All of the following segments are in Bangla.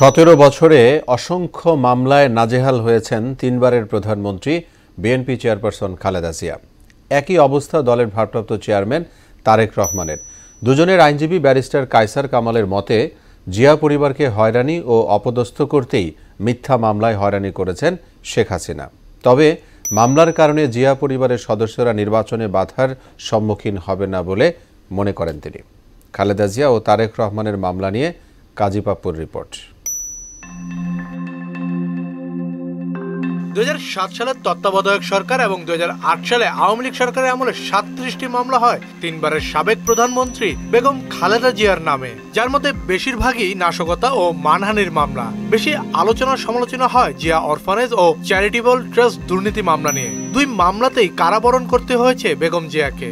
17 বছরে অসংখ্য মামলায় নাজেহাল হয়েছেন তিনবারের প্রধানমন্ত্রী বিএনপি চেয়ারপারসন খালেদা জিয়া। একই অবস্থা দলের ভারপ্রাপ্ত চেয়ারম্যান তারেক রহমানের। দুজনের আইনজীবী ব্যারিস্টার কায়সার কামালের মতে, জিয়া পরিবারকে হয়রানি ও অপদস্থ করতেই মিথ্যা মামলায় হয়রানি করেছেন শেখ হাসিনা। তবে মামলার কারণে জিয়া পরিবারের সদস্যরা নির্বাচনে বাধার সম্মুখীন হবে না বলে মনে করেন তিনি। খালেদা জিয়া ও তারেক রহমানের মামলা নিয়ে কাজী পাপ্পুর রিপোর্ট। 2007 সালের তত্ত্বাবধায়ক সরকার এবং 2008 সালে আওয়ামী লীগ সরকারের আমলে 37টি মামলা হয় তিনবারের সাবেক প্রধানমন্ত্রী বেগম খালেদা জিয়ার নামে, যার মধ্যে বেশিরভাগই নাশকতা ও মানহানির মামলা। বেশি আলোচনা সমালোচনা হয় জিয়া অরফানেজ ও চ্যারিটেবল ট্রাস্ট দুর্নীতি মামলা নিয়ে। দুই মামলাতেই কারাবরণ করতে হয়েছে বেগম জিয়াকে।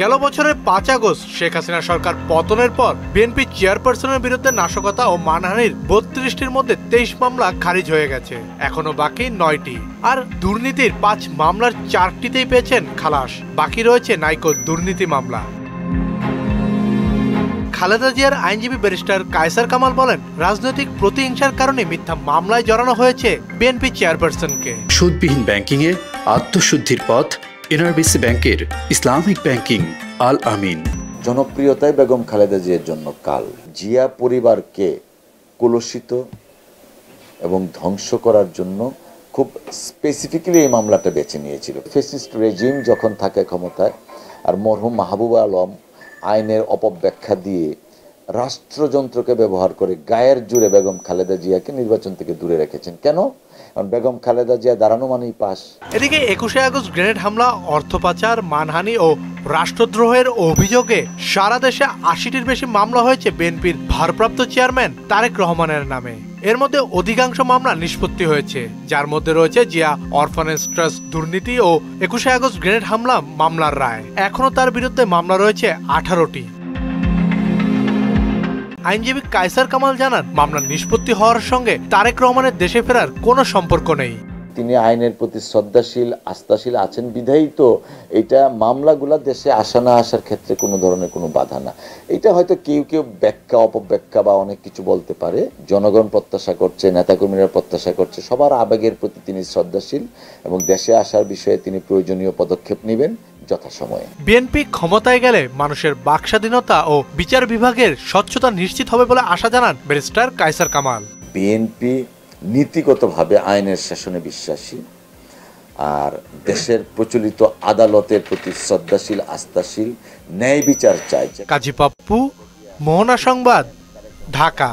গেল বছরের 5 আগস্ট শেখ হাসিনা সরকার পতনের পর বিএনপি চেয়ারপারসনের বিরুদ্ধে নাশকতা ও মানহানির 32টির মধ্যে 23 মামলা খারিজ হয়ে গেছে, এখনো বাকি 9টি। আর দুর্নীতির 5 মামলার 4টিতেই পেয়েছেন খালাস, বাকি রয়েছে নাইকো দুর্নীতি মামলা। খালেদা জিয়ার আইনজীবী ব্যারিস্টার কায়সার কামাল বলেন, রাজনৈতিক প্রতিহিংসার কারণে মিথ্যা মামলায় জড়ানো হয়েছে বিএনপি চেয়ারপারসনকে। সুদবিহীন ব্যাংকিংয়ে আত্মশুদ্ধির পথ এনআরবিসি ব্যাংকের ইসলামিক ব্যাংকিং আল আমিন। জনপ্রিয়তায় বেগম খালেদা জিয়ার জন্য কাল। জিয়া পরিবারকে কলুষিত এবং ধ্বংস করার জন্য খুব স্পেসিফিক্যালি এই মামলাটা বেছে নিয়েছিল। ফ্যাসিস্ট রেজিম যখন থাকে ক্ষমতায়, আর মরহুম মাহবুব আলম আইনের অপব্যাখ্যা দিয়ে রাষ্ট্রযন্ত্রকে ব্যবহার করে গায়ের জোরে বেগম খালেদা জিয়াকে নির্বাচন থেকে দূরে রেখেছেন। কেন? কারণ বেগম খালেদা জিয়া দাঁড়ানো মানেই পাস। এদিকে 21 আগস্ট গ্রেনেড হামলা, অর্থ পাচার, মানহানি ও রাষ্ট্রদ্রোহের অভিযোগে সারা দেশে 80টির বেশি মামলা হয়েছে বিএনপির ভারপ্রাপ্ত চেয়ারম্যান তারেক রহমানের নামে। এর মধ্যে অধিকাংশ মামলা নিষ্পত্তি হয়েছে, যার মধ্যে রয়েছে জিয়া অরফানেজ ট্রাস্ট দুর্নীতি ও 21 আগস্ট গ্রেনেড হামলা মামলার রায়। এখনো তার বিরুদ্ধে মামলা রয়েছে 18টি। আইনজীবী কায়সার কামাল জানান, মামলা নিষ্পত্তি হওয়ার সঙ্গে তারেক রহমানের দেশে ফেরার কোনো সম্পর্ক নেই। তিনি আইনের প্রতি শ্রদ্ধাশীল, আস্থাশীল আছেন বিধায়ী তো এটা মামলাগুলা দেশে আসা না আসার ক্ষেত্রে কোনো ধরনের কোনো বাধা না। এটা হয়তো কেউ কেউ ব্যাখ্যা অপব্যাখ্যা বা অনেক কিছু বলতে পারে। জনগণ প্রত্যাশা করছে, নেতাকর্মীরা প্রত্যাশা করছে, সবার আবেগের প্রতি তিনি শ্রদ্ধাশীল এবং দেশে আসার বিষয়ে তিনি প্রয়োজনীয় পদক্ষেপ নেবেন যথাসময়ে। বিএনপি ক্ষমতায় গেলে মানুষের বাকস্বাধীনতা ও বিচার বিভাগের স্বচ্ছতা নিশ্চিত হবে বলে আশা জানান ব্যারিস্টার কায়সার কামাল। বিএনপি নীতিগতভাবে আইনের শাসনে বিশ্বাসী আর দেশের প্রচলিত আদালতের প্রতি শ্রদ্ধাশীল, আস্থাশীল, ন্যায় বিচার চাই। কাজী পাপ্পু, মোহনা সংবাদ, ঢাকা।